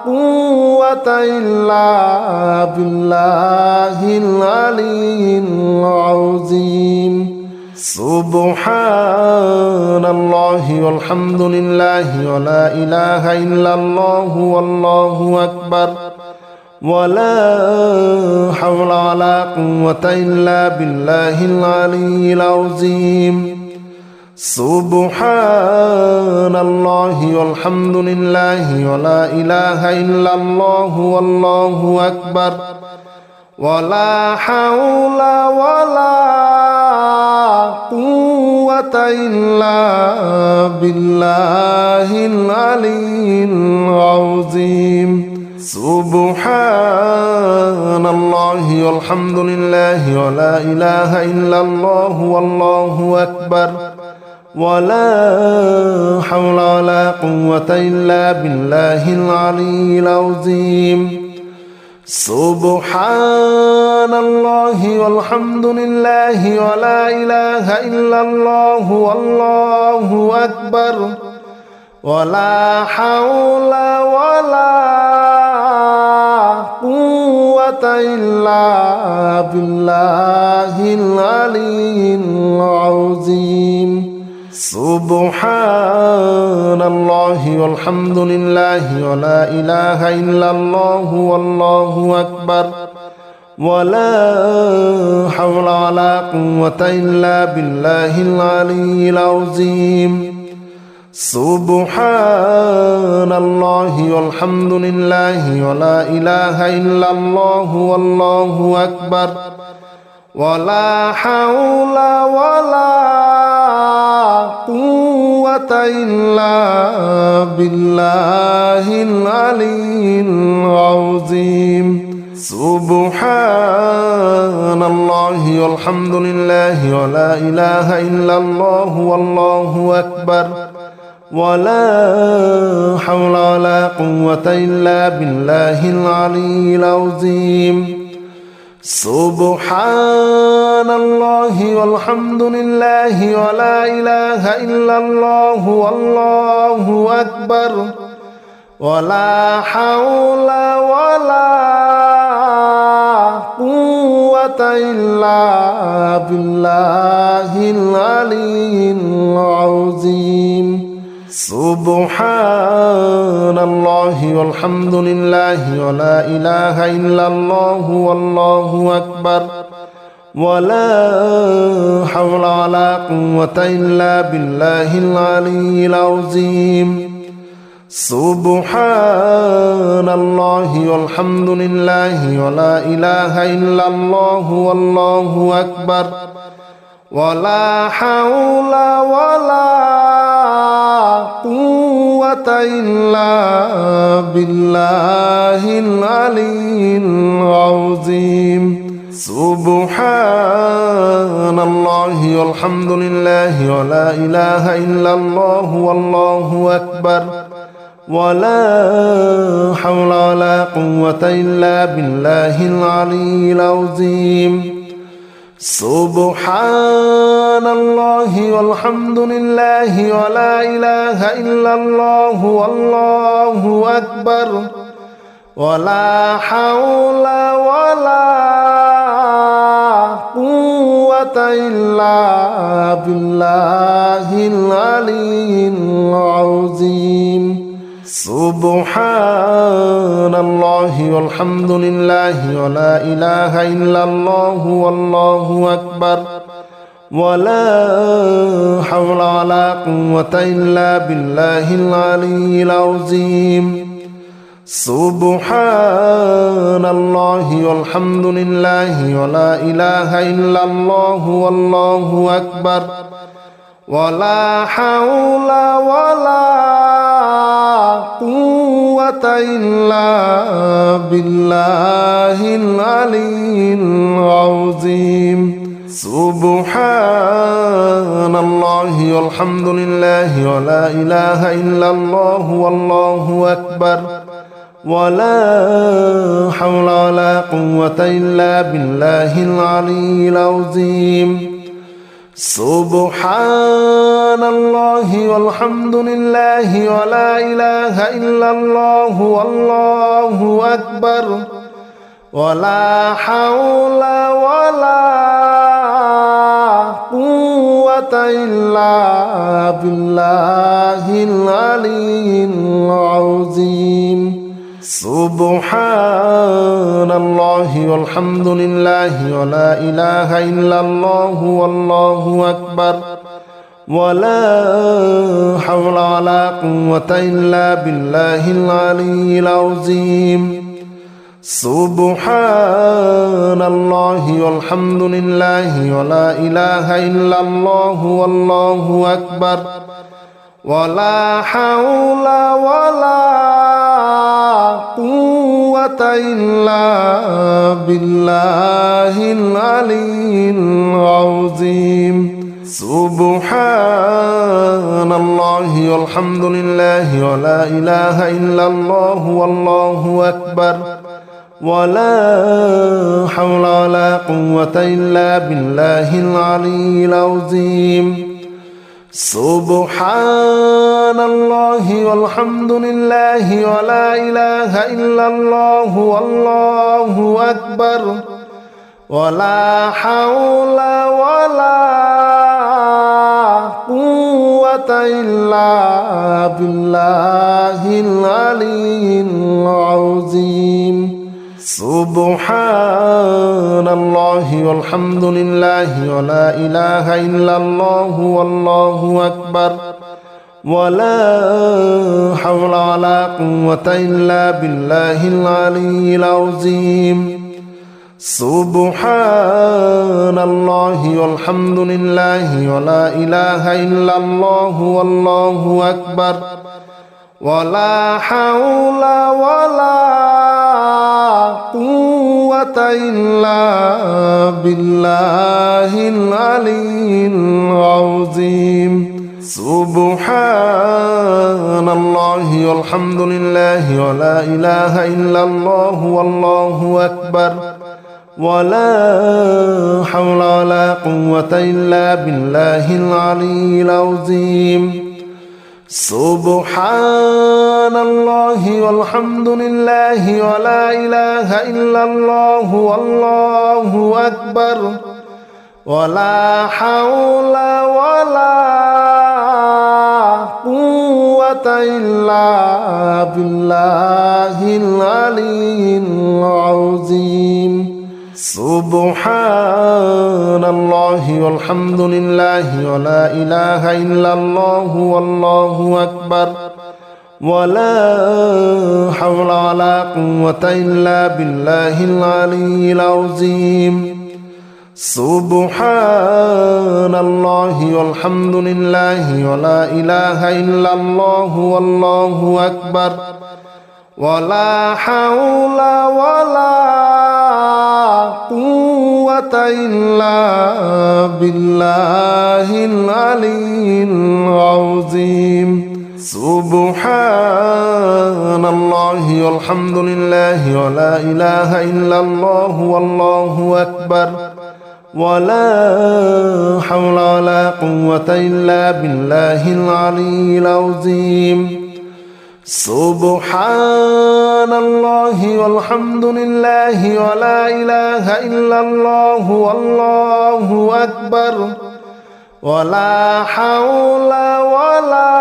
قوة إلا بالله العلي العظيم سبحان الله والحمد لله ولا إله إلا الله والله أكبر ولا حول ولا قوة إلا بالله العلي العظيم سبحان الله والحمد لله ولا إله إلا الله والله أكبر ولا حول ولا قوة إلا بالله العلي العظيم سبحان الله والحمد لله ولا إله إلا الله والله أكبر ولا حول ولا قوة إلا بالله العلي العظيم سبحان الله والحمد لله ولا إله إلا الله والله أكبر ولا حول ولا قوة إلا بالله العلي العظيم سبحان الله والحمد لله ولا إله إلا الله والله أكبر ولا حول ولا قوة إلا بالله العلي العظيم سبحان الله والحمد لله ولا إله إلا الله والله أكبر ولا حول ولا قوة إلا بالله العلي العظيم سبحان الله والحمد لله ولا إله إلا الله والله أكبر ولا حول ولا قوة إلا بالله العلي العظيم سبحان الله والحمد لله ولا إله إلا الله والله أكبر ولا حول ولا قوة إلا بالله العلي العظيم سبحان الله والحمد لله ولا إله إلا الله والله أكبر ولا حول ولا قوة إلا بالله العلي العظيم سبحان الله والحمد لله ولا إله إلا الله والله أكبر ولا حول ولا قوة إلا بالله العلي العظيم سبحان الله والحمد لله ولا إله إلا الله والله أكبر ولا حول ولا قوة إلا بالله العلي العظيم سبحان الله والحمد لله ولا إله إلا الله والله أكبر ولا حول ولا قوة إلا بالله العلي العظيم سبحان الله والحمد لله ولا إله إلا الله والله أكبر ولا حول ولا قوة إلا بالله العلي العظيم سبحان الله والحمد لله ولا إله إلا الله والله أكبر ولا حول ولا قوة إلا بالله العلي العظيم سبحان الله والحمد لله ولا إله إلا الله والله أكبر ولا حول ولا قوة إلا بالله العلي العظيم سبحان الله والحمد لله ولا إله إلا الله والله أكبر ولا حول ولا قوة إلا بالله العلي العظيم سبحان الله والحمد لله ولا إله إلا الله والله أكبر ولا حول ولا قوة إلا بالله العلي العظيم سبحان الله والحمد لله ولا إله إلا الله والله أكبر ولا حول ولا قوة إلا بالله العلي العظيم سبحان الله والحمد لله ولا إله إلا الله والله أكبر ولا حول ولا قوة إلا بالله العلي العظيم سبحان الله والحمد لله ولا إله إلا الله والله أكبر ولا حول ولا قوة إلا بالله العلي العظيم سبحان الله والحمد لله ولا إله إلا الله والله أكبر ولا حول ولا قوة إلا بالله العلي العظيم سبحان الله والحمد لله ولا إله إلا الله والله أكبر ولا حول ولا قوة إلا بالله العلي العظيم سبحان الله والحمد لله ولا إله إلا الله والله أكبر ولا حول ولا قوة إلا بالله العلي العظيم سبحان الله والحمد لله ولا إله إلا الله والله أكبر ولا حول ولا قوة إلا بالله العلي العظيم سبحان الله والحمد لله ولا إله إلا الله والله أكبر ولا حول ولا قوة إلا بالله العلي العظيم سبحان الله والحمد لله ولا إله إلا الله والله أكبر ولا حول ولا قوة إلا بالله العلي العظيم سبحان الله والحمد لله ولا إله إلا الله والله أكبر ولا حول ولا قوة إلا بالله العلي العظيم سبحان الله والحمد لله ولا إله إلا الله والله أكبر ولا حول ولا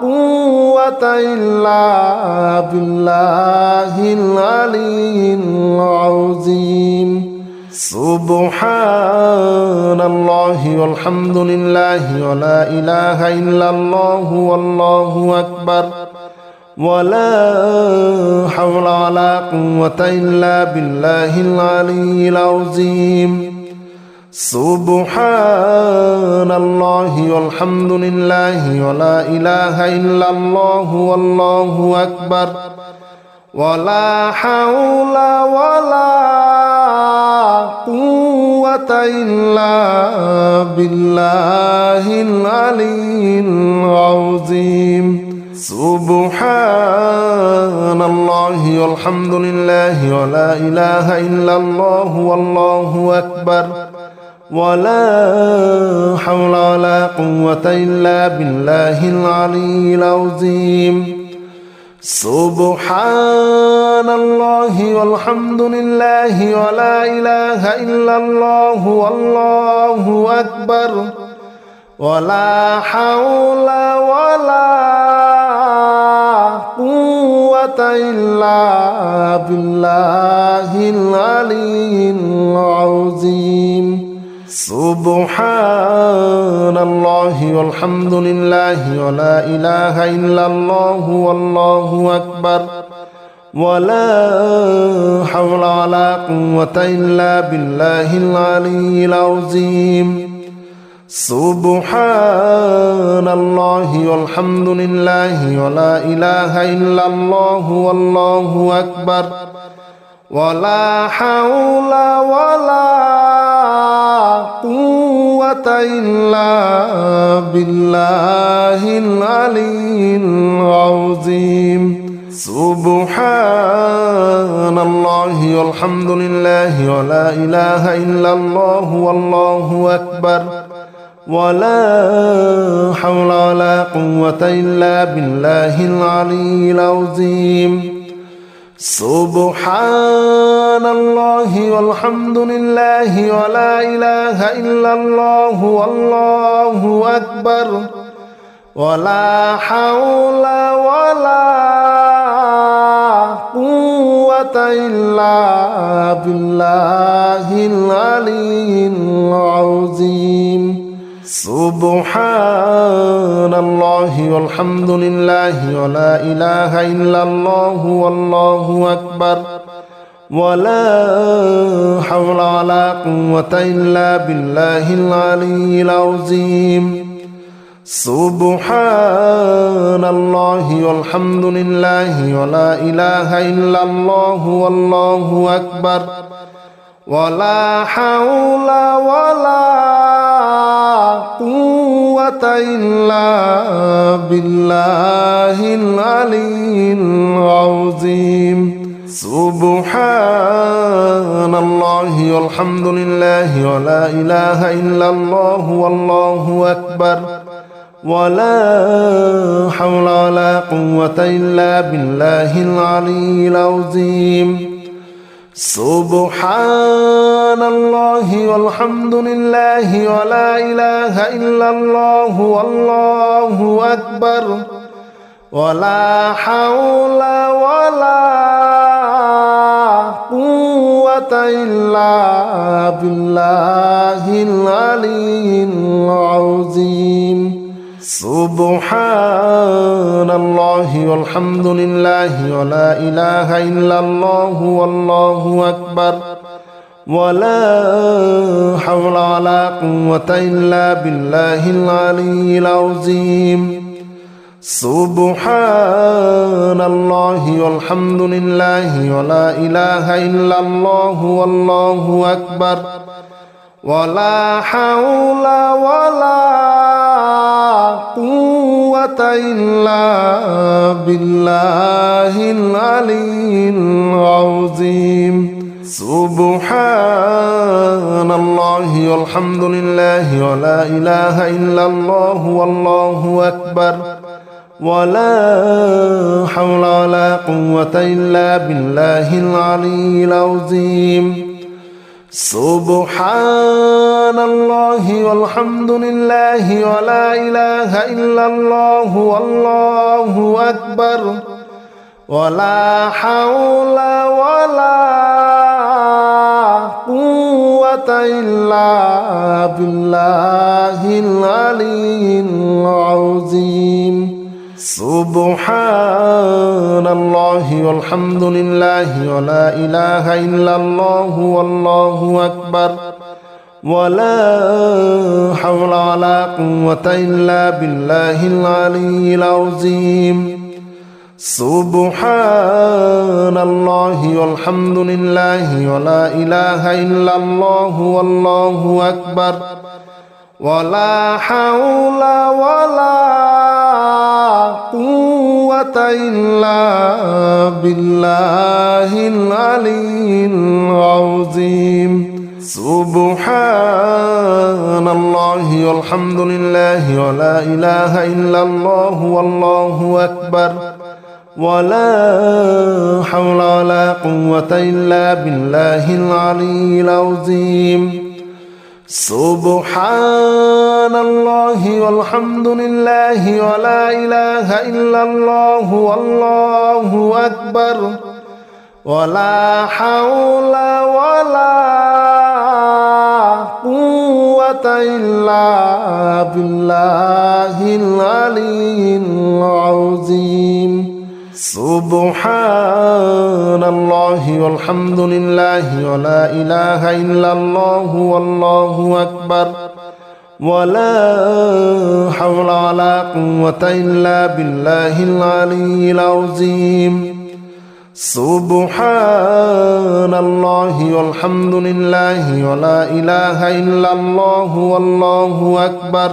قوة إلا بالله العلي العظيم سبحان الله والحمد لله ولا إله إلا الله والله أكبر ولا حول ولا قوة إلا بالله العلي العظيم سبحان الله والحمد لله ولا إله إلا الله والله أكبر ولا حول ولا قوة إلا بالله العلي العظيم سبحان الله والحمد لله ولا إله إلا الله والله أكبر ولا حول ولا قوة إلا بالله العلي العظيم سبحان الله والحمد لله ولا إله إلا الله والله أكبر ولا حول ولا قوة إلا بالله العلي العظيم سبحان الله والحمد لله ولا إله إلا الله والله أكبر ولا حول ولا قوة إلا بالله العلي العظيم سبحان الله والحمد لله ولا إله إلا الله والله أكبر ولا حول ولا قوة إلا بالله العلي العظيم سبحان الله والحمد لله ولا إله إلا الله والله أكبر ولا حول ولا قوة إلا بالله العلي العظيم سبحان الله والحمد لله ولا إله إلا الله والله أكبر ولا حول ولا قوة إلا بالله العلي العظيم سبحان الله والحمد لله ولا إله إلا الله والله أكبر ولا حول ولا قوة إلا بالله العلي العظيم سبحان الله والحمد لله ولا إله إلا الله والله أكبر ولا حول ولا قوة إلا بالله العلي العظيم سبحان الله والحمد لله ولا إله إلا الله والله أكبر ولا حول ولا قوة إلا بالله العلي العظيم سبحان الله والحمد لله ولا إله إلا الله والله أكبر ولا حول ولا قوة إلا بالله العلي العظيم سبحان الله والحمد لله ولا إله إلا الله والله أكبر ولا حول ولا قوة إلا بالله العلي العظيم سبحان الله والحمد لله ولا إله إلا الله والله أكبر ولا حول ولا قوة إلا بالله العلي العظيم سبحان الله والحمد لله ولا إله إلا الله والله أكبر ولا حول ولا قوة إلا بالله العلي العظيم سبحان الله والحمد لله ولا إله إلا الله والله أكبر ولا حول ولا قوة إلا بالله العلي العظيم سبحان الله والحمد لله ولا إله إلا الله والله أكبر ولا حول ولا قوة إلا بالله العلي العظيم سبحان الله والحمد لله ولا إله إلا الله والله أكبر ولا حول ولا قوة إلا بالله العلي العظيم سبحان الله والحمد لله ولا إله إلا الله والله أكبر ولا حول ولا قوة إلا بالله العلي العظيم سبحان الله والحمد لله ولا إله إلا الله والله أكبر ولا حول ولا قوة إلا بالله العلي العظيم سبحان الله والحمد لله ولا إله إلا الله والله أكبر ولا حول ولا قوة إلا بالله العلي العظيم سبحان الله والحمد لله ولا إله إلا الله والله أكبر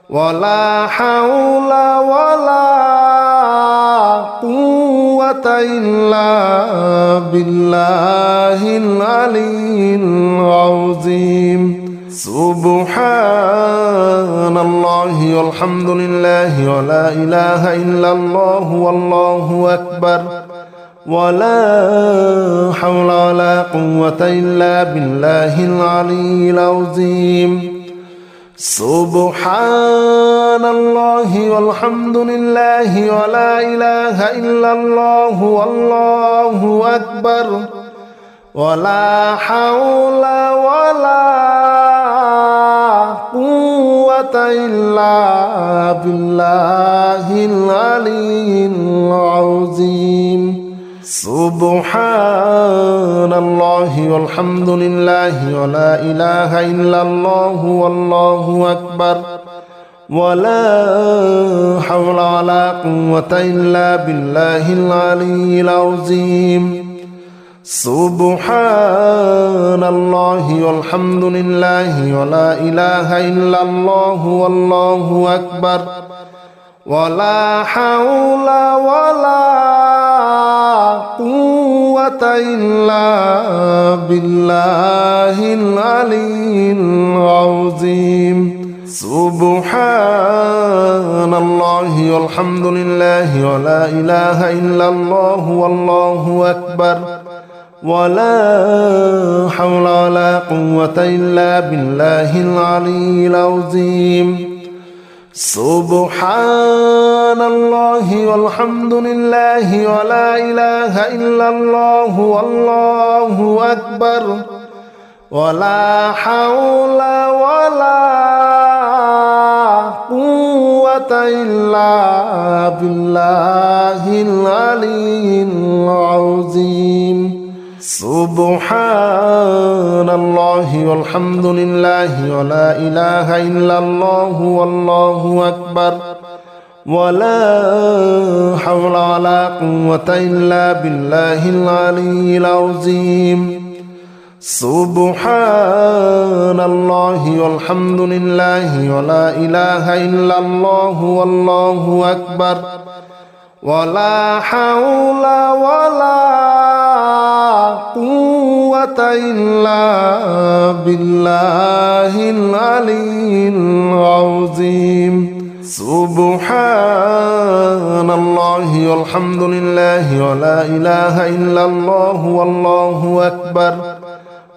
ولا حول ولا قوة إلا بالله العلي العظيم سبحان الله والحمد لله ولا إله إلا الله والله أكبر ولا حول ولا قوة إلا بالله العلي العظيم سبحان الله والحمد لله ولا إله إلا الله والله أكبر ولا حول ولا قوة إلا بالله العلي العظيم سبحان الله والحمد لله ولا إله إلا الله والله أكبر ولا حول ولا قوة إلا بالله العلي العظيم سبحان الله والحمد لله ولا إله إلا الله والله أكبر ولا حول ولا قوة إلا بالله العلي العظيم سبحان الله والحمد لله ولا إله إلا الله والله أكبر ولا حول ولا قوة إلا بالله العلي العظيم سبحان الله والحمد لله ولا إله إلا الله والله أكبر ولا حول ولا قوة إلا بالله العلي العظيم سبحان الله والحمد لله ولا إله إلا الله والله أكبر ولا حول ولا قوة إلا بالله العلي العظيم سبحان الله والحمد لله ولا إله إلا الله والله أكبر ولا حول ولا قوة إلا بالله العلي العظيم سبحان الله والحمد لله ولا إله إلا الله والله أكبر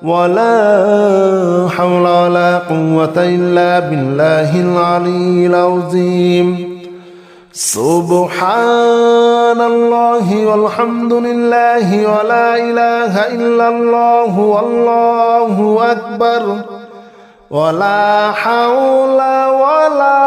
ولا حول ولا قوة إلا بالله العلي العظيم سبحان الله والحمد لله ولا إله إلا الله والله أكبر ولا حول ولا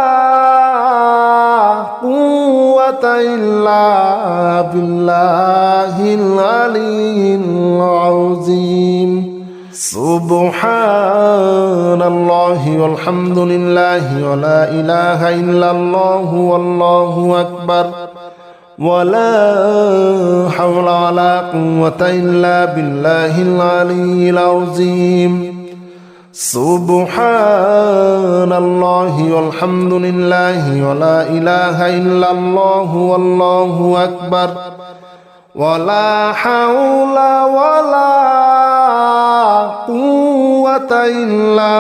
قوة إلا بالله العلي العظيم سبحان الله والحمد لله ولا إله إلا الله والله أكبر ولا حول ولا قوة إلا بالله العلي العظيم سبحان الله والحمد لله ولا إله إلا الله والله أكبر ولا حول ولا قوة إلا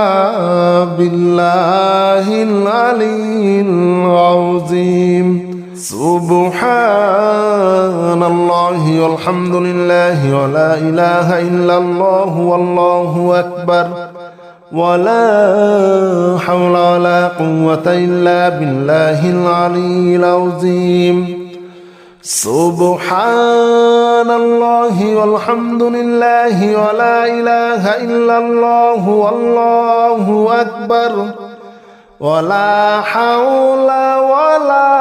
بالله العلي العظيم سبحان الله والحمد لله ولا إله إلا الله والله أكبر ولا حول ولا قوة إلا بالله العلي العظيم سبحان الله والحمد لله ولا إله إلا الله والله أكبر ولا حول ولا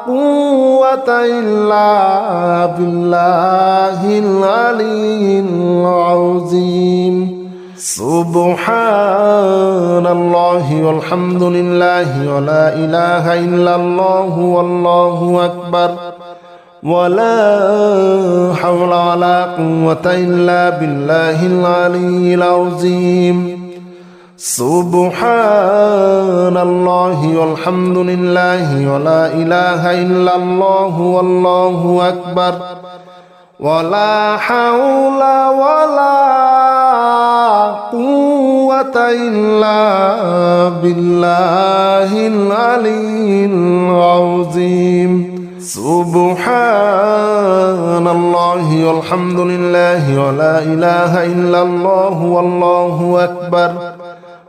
قوة إلا بالله العلي العظيم سبحان الله والحمد لله ولا إله إلا الله والله أكبر ولا حول ولا قوة إلا بالله العلي العظيم سبحان الله والحمد لله ولا إله إلا الله والله أكبر ولا حول ولا قوة إلا بالله العلي العظيم سبحان الله والحمد لله ولا إله إلا الله والله أكبر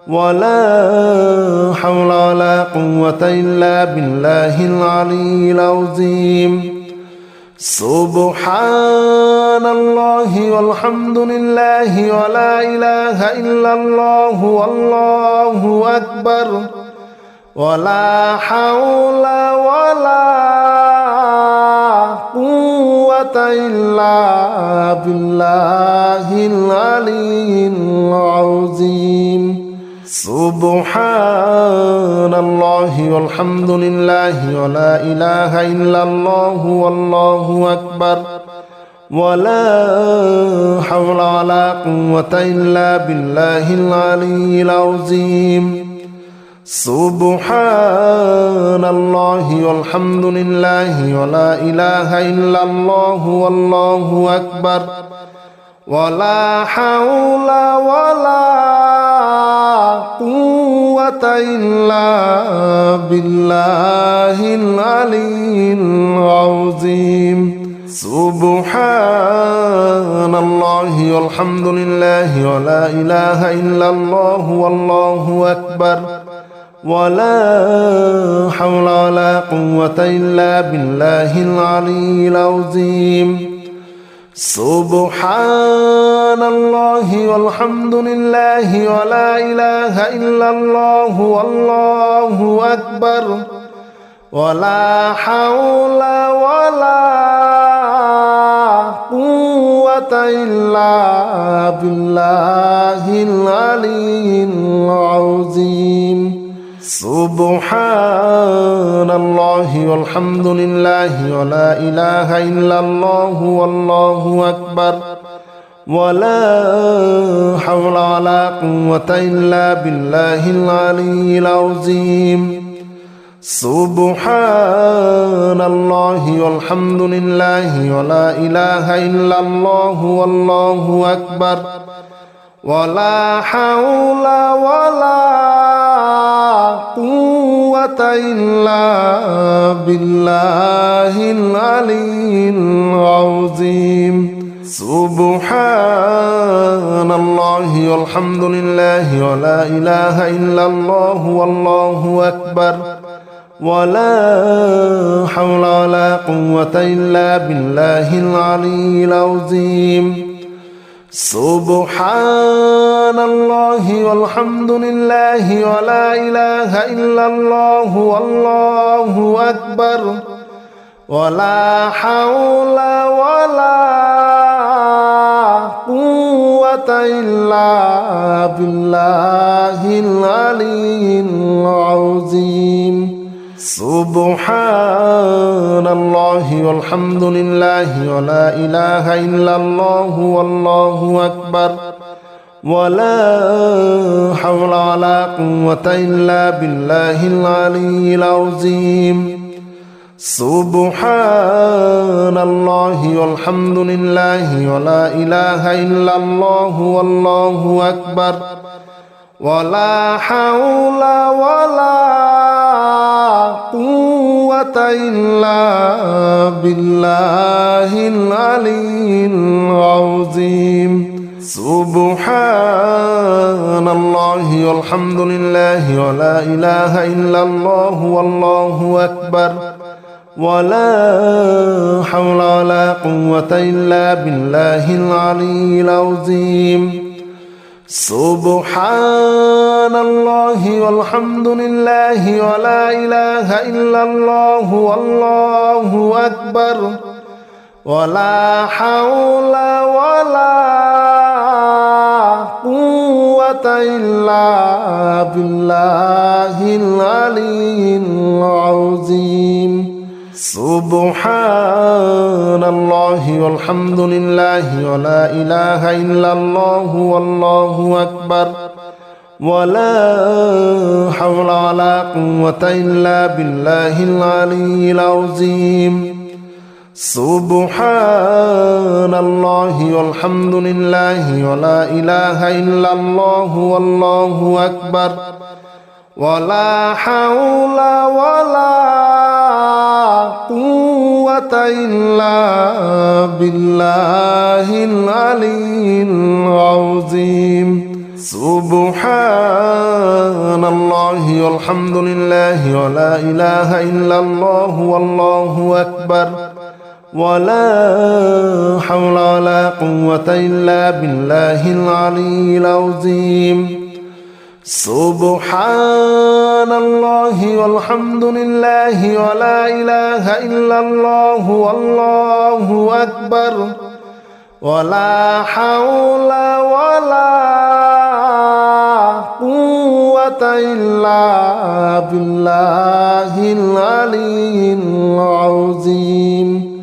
ولا حول ولا قوة إلا بالله العلي العظيم سبحان الله والحمد لله ولا إله إلا الله والله أكبر ولا حول ولا قوة إلا بالله العلي العظيم سبحان الله والحمد لله ولا إله إلا الله والله أكبر ولا حول ولا قوة إلا بالله العلي العظيم سبحان الله والحمد لله ولا إله إلا الله والله أكبر ولا حول ولا قوة إلا بالله العلي العظيم سبحان الله والحمد لله ولا إله إلا الله والله أكبر ولا حول ولا قوة إلا بالله العلي العظيم سبحان الله والحمد لله ولا إله إلا الله والله أكبر ولا حول ولا قوة إلا بالله العلي العظيم سبحان الله والحمد لله ولا إله إلا الله والله أكبر ولا حول ولا قوة إلا بالله العلي العظيم سبحان الله والحمد لله ولا إله إلا الله والله أكبر ولا حول ولا قوة إلا بالله العلي العظيم سبحان الله والحمد لله ولا إله إلا الله والله أكبر ولا حول ولا قوة إلا بالله العلي العظيم سبحان الله والحمد لله ولا إله إلا الله والله أكبر ولا حول ولا قوة إلا بالله العلي العظيم سبحان الله والحمد لله ولا إله إلا الله والله أكبر ولا حول ولا قوة إلا بالله العلي العظيم سبحان الله والحمد لله ولا إله إلا الله والله أكبر ولا حول ولا قوة إلا بالله العلي العظيم سبحان الله والحمد لله ولا إله إلا الله والله أكبر ولا حول ولا قوة إلا بالله العلي العظيم سبحان الله والحمد لله ولا إله إلا الله والله أكبر ولا حول ولا قوة إلا بالله العلي العظيم سبحان الله والحمد لله ولا إله إلا الله والله أكبر ولا حول ولا قوة إلا بالله العلي العظيم سبحان الله والحمد لله ولا إله إلا الله والله أكبر ولا حول ولا قوة إلا بالله العلي العظيم سبحان الله والحمد لله ولا إله إلا الله والله أكبر ولا حول ولا قوة إلا بالله العلي العظيم سبحان الله والحمد لله ولا إله إلا الله والله أكبر ولا حول ولا قوة إلا بالله العلي العظيم